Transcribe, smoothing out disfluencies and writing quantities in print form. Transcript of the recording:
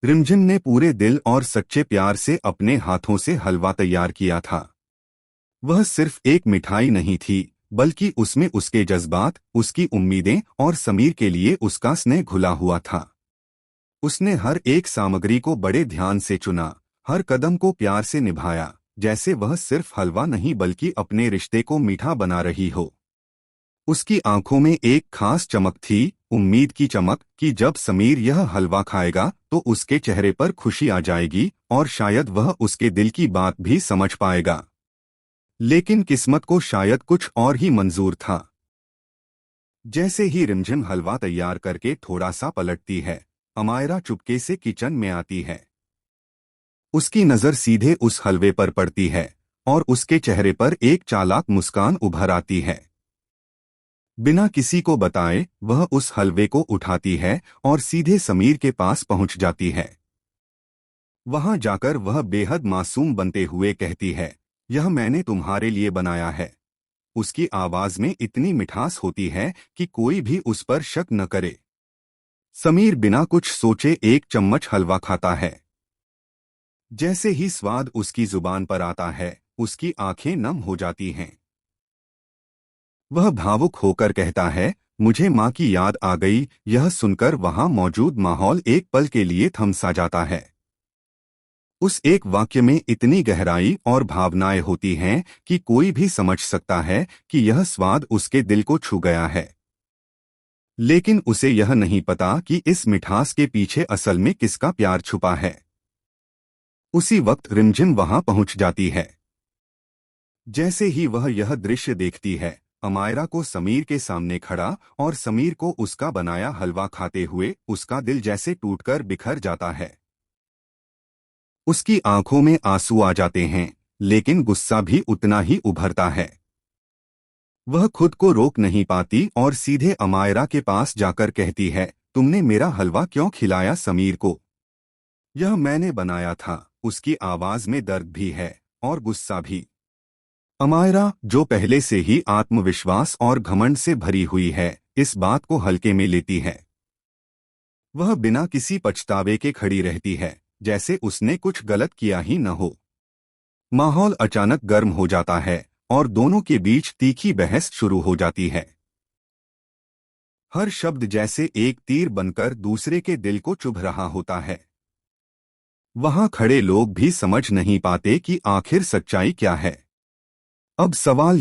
रिमझिम ने पूरे दिल और सच्चे प्यार से अपने हाथों से हलवा तैयार किया था। वह सिर्फ एक मिठाई नहीं थी, बल्कि उसमें उसके जज्बात, उसकी उम्मीदें और समीर के लिए उसका स्नेह घुला हुआ था। उसने हर एक सामग्री को बड़े ध्यान से चुना, हर कदम को प्यार से निभाया, जैसे वह सिर्फ हलवा नहीं बल्कि अपने रिश्ते को मीठा बना रही हो। उसकी आंखों में एक खास चमक थी, उम्मीद की चमक कि जब समीर यह हलवा खाएगा तो उसके चेहरे पर खुशी आ जाएगी और शायद वह उसके दिल की बात भी समझ पाएगा। लेकिन किस्मत को शायद कुछ और ही मंजूर था। जैसे ही रिमझिम हलवा तैयार करके थोड़ा सा पलटती है, अमायरा चुपके से किचन में आती है। उसकी नजर सीधे उस हलवे पर पड़ती है और उसके चेहरे पर एक चालाक मुस्कान उभर आती है। बिना किसी को बताए वह उस हलवे को उठाती है और सीधे समीर के पास पहुंच जाती है। वहां जाकर वह बेहद मासूम बनते हुए कहती है, यह मैंने तुम्हारे लिए बनाया है। उसकी आवाज में इतनी मिठास होती है कि कोई भी उस पर शक न करे। समीर बिना कुछ सोचे एक चम्मच हलवा खाता है। जैसे ही स्वाद उसकी जुबान पर आता है, उसकी आंखें नम हो जाती हैं। वह भावुक होकर कहता है, मुझे माँ की याद आ गई। यह सुनकर वहां मौजूद माहौल एक पल के लिए थम सा जाता है। उस एक वाक्य में इतनी गहराई और भावनाएं होती हैं कि कोई भी समझ सकता है कि यह स्वाद उसके दिल को छू गया है। लेकिन उसे यह नहीं पता कि इस मिठास के पीछे असल में किसका प्यार छुपा है। उसी वक्त रिमझिम वहां पहुंच जाती है। जैसे ही वह यह दृश्य देखती है, अमायरा को समीर के सामने खड़ा और समीर को उसका बनाया हलवा खाते हुए उसका दिल जैसे टूटकर बिखर जाता है। उसकी आंखों में आंसू आ जाते हैं, लेकिन गुस्सा भी उतना ही उभरता है। वह खुद को रोक नहीं पाती और सीधे अमायरा के पास जाकर कहती है, तुमने मेरा हलवा क्यों खिलाया समीर को? यह मैंने बनाया था। उसकी आवाज में दर्द भी है और गुस्सा भी। अमायरा, जो पहले से ही आत्मविश्वास और घमंड से भरी हुई है, इस बात को हल्के में लेती है। वह बिना किसी पछतावे के खड़ी रहती है, जैसे उसने कुछ गलत किया ही न हो। माहौल अचानक गर्म हो जाता है और दोनों के बीच तीखी बहस शुरू हो जाती है। हर शब्द जैसे एक तीर बनकर दूसरे के दिल को चुभ रहा होता है। वहां खड़े लोग भी समझ नहीं पाते कि आखिर सच्चाई क्या है। अब सवाल